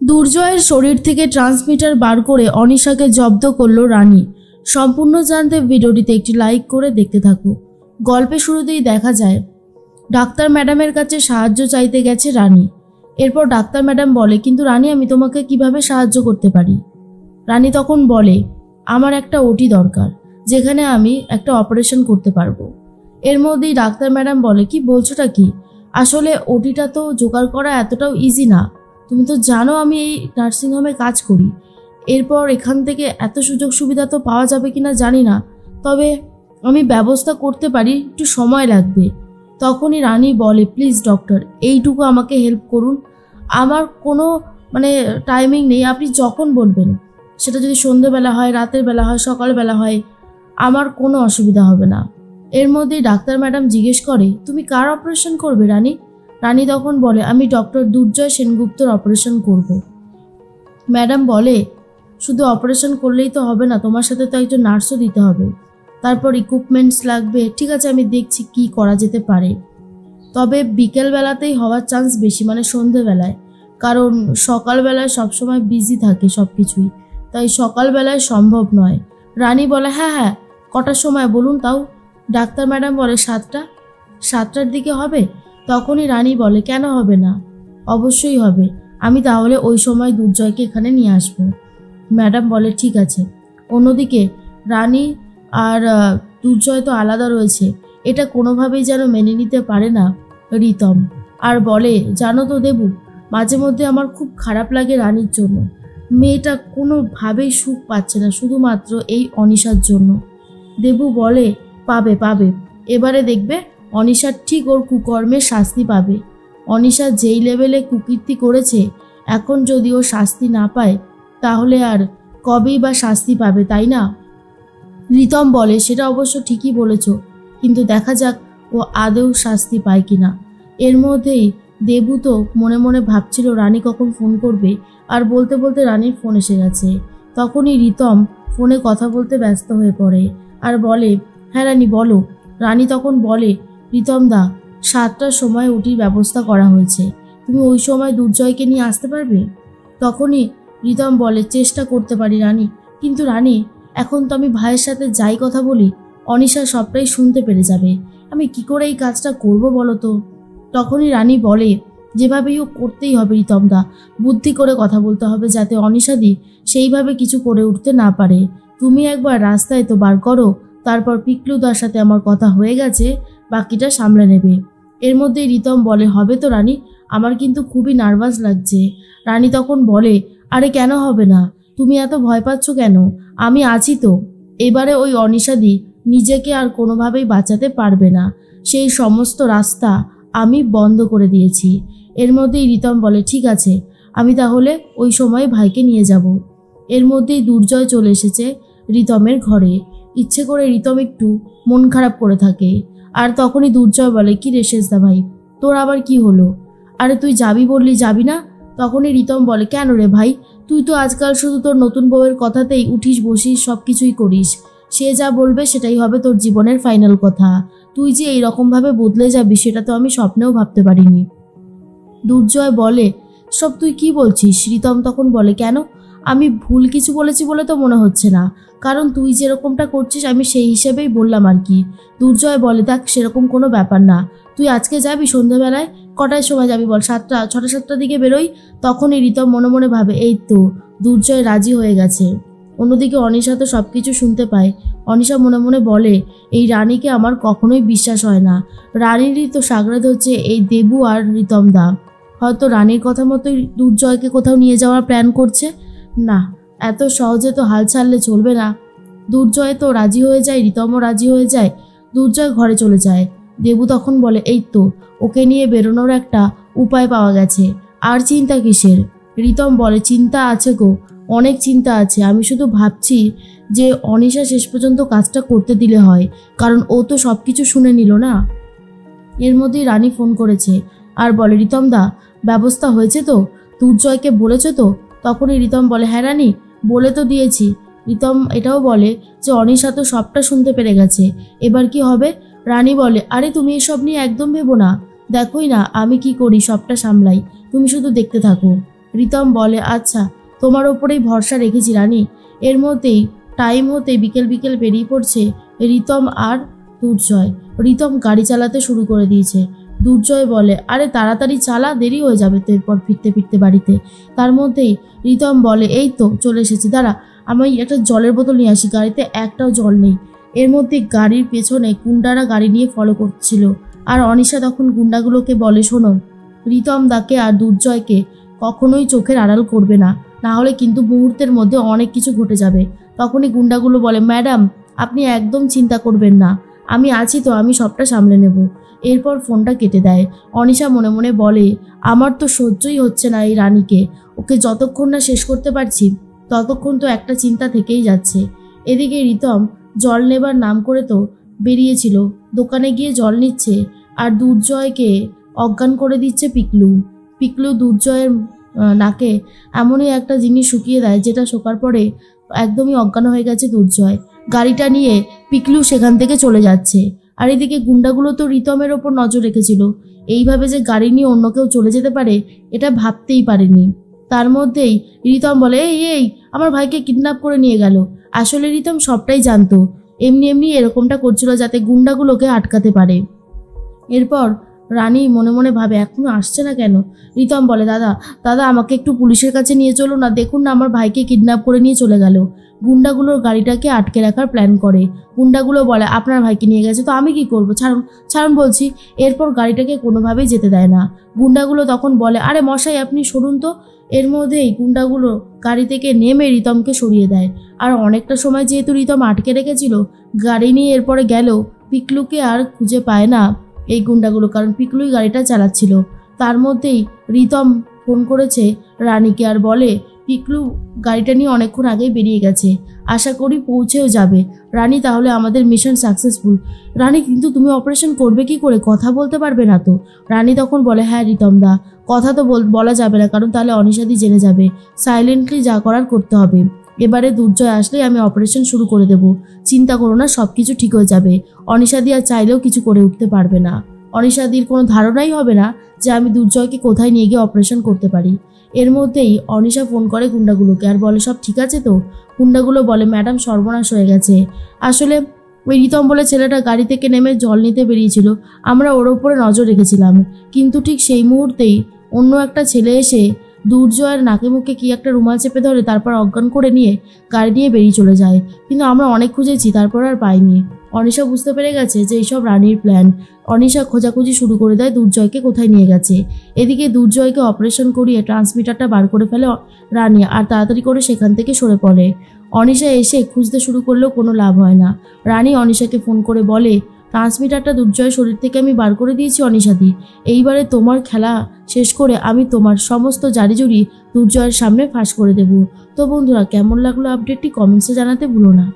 দুর্জয়ের শরীর থেকে ট্রান্সমিটার বার করে অনিশাকে জব্দ করল রানী। সম্পূর্ণ জানতে ভিডিওটিতে একটি লাইক করে দেখতে থাকো। গল্পের শুরুতেই দেখা যায় ডাক্তার ম্যাডামের কাছে সাহায্য চাইতে গেছে রানী। এরপর ডাক্তার ম্যাডাম বলে, কিন্তু রানী আমি তোমাকে কিভাবে সাহায্য করতে পারি? রানী তখন বলে, আমার একটা ওটি দরকার, যেখানে আমি একটা অপারেশন করতে পারবো। এর মধ্যেই ডাক্তার ম্যাডাম বলে, কি বলছোটা কি? আসলে ওটিটা তো জোগাড় করা এতটাও ইজি না। তুমি তো জানো আমি এই নার্সিংহোমে কাজ করি। এরপর এখান থেকে এত সুযোগ সুবিধা তো পাওয়া যাবে কিনা জানি না, তবে আমি ব্যবস্থা করতে পারি, একটু সময় লাগবে। তখনই রানী বলে, প্লিজ ডক্টর, এইটুকু আমাকে হেল্প করুন। আমার কোনো টাইমিং নেই, আপনি যখন বলবেন, সেটা যদি সন্ধ্যেবেলা হয়, রাতের বেলা হয়, সকালবেলা হয়, আমার কোনো অসুবিধা হবে না। এর মধ্যেই ডাক্তার ম্যাডাম জিজ্ঞেস করে, তুমি কার অপারেশন করবে রানী? রানী তখন বলে, আমি ডক্টর দুর্জয় সেনগুপ্তর অপারেশন করব। ম্যাডাম বলে, শুধু অপারেশন করলেই তো হবে না, তোমার সাথে তো একজন নার্সও দিতে হবে, তারপর ইকুইপমেন্টস লাগবে। ঠিক আছে, আমি দেখছি কি করা যেতে পারে, তবে বিকেলবেলাতেই হওয়ার চান্স বেশি, সন্ধেবেলায়, কারণ সকালবেলায় সবসময় বিজি থাকে সব কিছুই, তাই সকালবেলায় সম্ভব নয়। রানী বলে, হ্যাঁ, কটার সময় বলুন তাও? ডাক্তার ম্যাডাম বলে, 7টার দিকে হবে। তখনই রানী বলে, কেন হবে না? অবশ্যই হবে, আমি তাহলে ওই সময় দুর্জয়কে এখানে নিয়ে আসবো। ম্যাডাম বলে, ঠিক আছে। অন্যদিকে রানী আর দুর্জয় তো আলাদা রয়েছে, এটা কোনোভাবেই যেন মেনে নিতে পারে না রিতম, আর বলে, জানো তো দেবু, মাঝে মধ্যে আমার খুব খারাপ লাগে রানীর জন্য। মেয়েটা কোনোভাবেই সুখ পাচ্ছে না, শুধুমাত্র এই অনিশার জন্য। দেবু বলে, পাবে, এবারে দেখবে অনিশা ঠিক ওর কুকর্মের শাস্তি পাবে। অনিশা যেই লেভেলে কুকীর্তি করেছে, এখন যদি ও শাস্তি না পায়, তাহলে আর কবেই বা শাস্তি পাবে, তাই না? রিতম বলে, সেটা অবশ্য ঠিকই বলেছ, কিন্তু দেখা যাক ও আদৌ শাস্তি পায় কিনা। এর মধ্যেই দেবু তো মনে মনে ভাবছিল রানী কখন ফোন করবে, আর বলতে বলতে রানীর ফোন এসে গেছে। তখনই রিতম ফোনে কথা বলতে ব্যস্ত হয়ে পড়ে আর বলে, হ্যাঁ রানী বলো। রানী তখন বলে, রিতম দা, 7টার সময় ওটির ব্যবস্থা করা হয়েছে, তুমি ওই সময় দুর্জয়কে নিয়ে আসতে পারবে? তখনই রিতম বলে, চেষ্টা করতে পারি রানী, কিন্তু রানী এখন তো আমি ভাইয়ের সাথে যাই কথা বলি, অনিশা সবটাই শুনতে পেরে যাবে, আমি কি করে এই কাজটা করব বলো তো? তখনই রানী বলে, যেভাবেই হোক করতেই হবে রিতম দা, বুদ্ধি করে কথা বলতে হবে, যাতে অনিশাদি সেইভাবে কিছু করে উঠতে না পারে। তুমি একবার রাস্তায় তো বার করো, তারপর পিকলুদার সাথে আমার কথা হয়ে গেছে, বাকিটা সামলে নেবে। এর মধ্যে রিতম বলে, হবে তো রানী, আমার কিন্তু খুবই নার্ভাস লাগছে। রানী তখন বলে, আরে কেন হবে না, তুমি এত ভয় পাচ্ছ কেন? আমি আছি তো। এবারে ওই অনিশাদি নিজেকে আর কোনোভাবেই বাঁচাতে পারবে না, সেই সমস্ত রাস্তা আমি বন্ধ করে দিয়েছি। এর মধ্যেই রিতম বলে, ঠিক আছে, আমি তাহলে ওই সময় ভাইকে নিয়ে যাব। এর মধ্যেই দুর্জয় চলে এসেছে রিতমের ঘরে। ইচ্ছে করে রিতম একটু মন খারাপ করে থাকে, আর তখনই দুর্জয় বলে, কি রে শেষদা ভাই, তোর আবার কি হলো? আরে তুই যাবি বললি, যাবি না? তখনই রিতম বলে, কেন রে ভাই, তুই তো আজকাল শুধু তোর নতুন বউয়ের কথাতেই উঠিস বসিস, সব কিছুই করিস, সে যা বলবে সেটাই হবে তোর জীবনের ফাইনাল কথা। তুই যে এইরকমভাবে বদলে যাবি, সেটা তো আমি স্বপ্নেও ভাবতে পারিনি। দুর্জয় বলে, সব তুই কি বলছিস? রিতম তখন বলে, কেন, আমি ভুল কিছু বলেছি বলে তো মনে হচ্ছে না, কারণ তুই যেরকমটা করছিস আমি সেই হিসেবেই বললাম আর কি। দুর্জয় বলে, দেখ সেরকম কোনো ব্যাপার না, তুই আজকে যাবি সন্ধ্যাবেলায়? কটার সময় যাবি বল? 6টার দিকে বেরোই। তখনই রিতম মনে মনে ভাবে, এই তো দুর্জয় রাজি হয়ে গেছে। অন্যদিকে অনিশা তো সব কিছু শুনতে পায়। অনিশা মনে মনে বলে, এই রানীকে আমার কখনোই বিশ্বাস হয় না, রানীরই তো সাগরাদ হচ্ছে এই দেবু আর রিতম দা। হয়তো রানীর কথা মতোই দুর্জয়কে কোথাও নিয়ে যাওয়ার প্ল্যান করছে। না, এত সহজে তো হাল ছাড়লে চলবে না। দুর্জয় তো রাজি হয়ে যায়, রিতমও রাজি হয়ে যায়। দুর্জয় ঘরে চলে যায়। দেবু তখন বলে, এই তো ওকে নিয়ে বেরোনোর একটা উপায় পাওয়া গেছে, আর চিন্তা কিসের? রিতম বলে, চিন্তা আছে গো, অনেক চিন্তা আছে, আমি শুধু ভাবছি যে অনিশা শেষ পর্যন্ত কাজটা করতে দিলে হয়, কারণ ও তো সব কিছু শুনে নিল না। এর মধ্যেই রানী ফোন করেছে আর বলে, রিতম দা, ব্যবস্থা হয়েছে তো? দুর্জয়কে বলেছো তো? তখনই রিতম বলে, হ্যাঁ রানী, বলে তো দিয়েছি। রিতম এটাও বলে যে অনিশা তো সবটা শুনতে পেরে গেছে, এবার কি হবে? রানী বলে, আরে তুমি এসব নিয়ে একদম ভেবো না, দেখোই না আমি কি করি, সবটা সামলাই, তুমি শুধু দেখতে থাকো। রিতম বলে, আচ্ছা তোমার ওপরেই ভরসা রেখেছি রানী। এর মধ্যেই টাইম হতে বিকেল বিকেল বেরিয়ে পড়ছে রিতম আর দুর্জয়। রিতম গাড়ি চালাতে শুরু করে দিয়েছে। দুর্জয় বলে, আরে তাড়াতাড়ি চালা, দেরি হয়ে যাবে তো এরপর ফিরতে ফিরতে বাড়িতে। তার মধ্যেই রিতম বলে, এই তো চলে এসেছি, দাঁড়া আমি একটা জলের বোতল নিয়ে আসি, গাড়িতে একটাও জল নেই। এর মধ্যে গাড়ির পেছনে গুন্ডারা গাড়ি নিয়ে ফলো করছিল। আর অনিশা তখন গুন্ডাগুলোকে বলে, শোনো, রিতম দাকে আর দুর্জয়কে কখনোই চোখের আড়াল করবে না, না হলে কিন্তু মুহূর্তের মধ্যে অনেক কিছু ঘটে যাবে। তখনই গুন্ডাগুলো বলে, ম্যাডাম আপনি একদম চিন্তা করবেন না, আমি আছি তো, আমি সবটা সামলে নেব। এরপর ফোনটা কেটে দেয়। অনিশা মনে মনে বলে, আমার তো সহ্যই হচ্ছে না এই রানীকে, ওকে যতক্ষণ না শেষ করতে পারছি ততক্ষণ তো একটা চিন্তা থেকেই যাচ্ছে। এদিকে রিতম জল নেবার নাম করে তো বেরিয়েছিল, দোকানে গিয়ে জল নিচ্ছে আর দুর্জয়কে অজ্ঞান করে দিচ্ছে পিকলু। পিকলু দুর্জয়ের নাকে এমনই একটা জিনিস শুকিয়ে দেয় যেটা শোকার পরে একদমই অজ্ঞান হয়ে গেছে দুর্জয়। গাড়িটা নিয়ে পিকলু সেখান থেকে চলে যাচ্ছে। আর এদিকে গুন্ডাগুলো তো রিতমের ওপর নজর রেখেছিল, এইভাবে যে গাড়ি নিয়ে অন্য কেউ চলে যেতে পারে এটা ভাবতেই পারেনি। তার মধ্যেই রিতম বলে, এই এই আমার ভাইকে কিডন্যাপ করে নিয়ে গেল। আসলে রিতম সবটাই জানতো, এমনি এমনি এরকমটা করছিল যাতে গুন্ডাগুলোকে আটকাতে পারে। এরপর রানী মনে মনে ভাবে, এখনো আসছে না কেন। রিতম বলে, দাদা দাদা আমাকে একটু পুলিশের কাছে নিয়ে চলো না, দেখুন না আমার ভাইকে কিডন্যাপ করে নিয়ে চলে গেল। গুন্ডাগুলোর গাড়িটাকে আটকে রাখার প্ল্যান করে। গুন্ডাগুলো বলে, আপনার ভাইকে নিয়ে গেছে তো আমি কি করব, ছাড়ুন ছাড়ুন বলছি। এরপর গাড়িটাকে কোনোভাবেই যেতে দেয় না। গুন্ডাগুলো তখন বলে, আরে মশাই আপনি সরুন তো। এর মধ্যেই গুন্ডাগুলো গাড়ি থেকে নেমে রিতমকে সরিয়ে দেয়। আর অনেকটা সময় যেহেতু রিতম আটকে রেখেছিল, গাড়ি নিয়ে এরপরে গেল, পিকলুকে আর খুঁজে পায় না এই গুন্ডাগুলো, কারণ পিকলুই গাড়িটা চালাচ্ছিল। তার মধ্যেই রিতম ফোন করেছে রানীকে আর বলে, পিকলু গাড়িটা নিয়ে অনেকক্ষণ আগেই বেরিয়ে গেছে, আশা করি পৌঁছেও যাবে। রানী তাহলে আমাদের মিশন সাকসেসফুল। রানী কিন্তু তুমি অপারেশন করবে কি করে, কথা বলতে পারবে না তো? রানী তখন বলে, হ্যাঁ রিতম দা, কথা তো বলা যাবে না, কারণ তাহলে অনিশাদি জেনে যাবে। সাইলেন্টলি যা করার করতে হবে। এবারে দুর্জয় আসলেই আমি অপারেশন শুরু করে দেব, চিন্তা করো না, সব কিছু ঠিক হয়ে যাবে। অনিশাদি আর চাইলেও কিছু করে উঠতে পারবে না। অনিশাদির কোনো ধারণাই হবে না যে আমি দুর্জয়কে কোথায় নিয়ে গিয়ে অপারেশন করতে পারি। এর মধ্যেই অনিশা ফোন করে গুন্ডাগুলোকে আর বলে, সব ঠিক আছে তো? গুন্ডাগুলো বলে, ম্যাডাম সর্বনাশ হয়ে গেছে। আসলে ওই রিতম বলে ছেলেটা গাড়ি থেকে নেমে জল নিতে বেরিয়েছিল, আমরা ওর ওপরে নজর রেখেছিলাম, কিন্তু ঠিক সেই মুহূর্তেই অন্য একটা ছেলে এসে দুর্জয়ের নাকে মুখে কি একটা রুমাল চেপে ধরে, তারপর অজ্ঞান করে নিয়ে গাড়ি নিয়ে বেরিয়ে চলে যায়। কিন্তু আমরা অনেক খুঁজেছি, তারপর আর পাইনি। অনিশা বুঝতে পেরে গেছে যে এইসব রানীর প্ল্যান। অনিশা খোঁজাখুঁজি শুরু করে দেয় দুর্জয়কে কোথায় নিয়ে গেছে। এদিকে দুর্জয়কে অপারেশন করিয়ে ট্রান্সমিটারটা বার করে ফেলে রানী আর তাড়াতাড়ি করে সেখান থেকে সরে পড়ে। অনিশা এসে খুঁজতে শুরু করলেও কোনো লাভ হয় না। রানী অনিশাকে ফোন করে বলে, ট্রান্সমিটারটা দুর্জয়ের শরীর থেকে আমি বার করে দিয়েছি অনিশাদি, এইবারে তোমার খেলা শেষ করে আমি তোমার সমস্ত জারিজুরি দুর্জয়ের সামনে ফাঁস করে দেব। তো বন্ধুরা, কেমন লাগলো আপডেটটি কমেন্টসে জানাতে ভুলো না।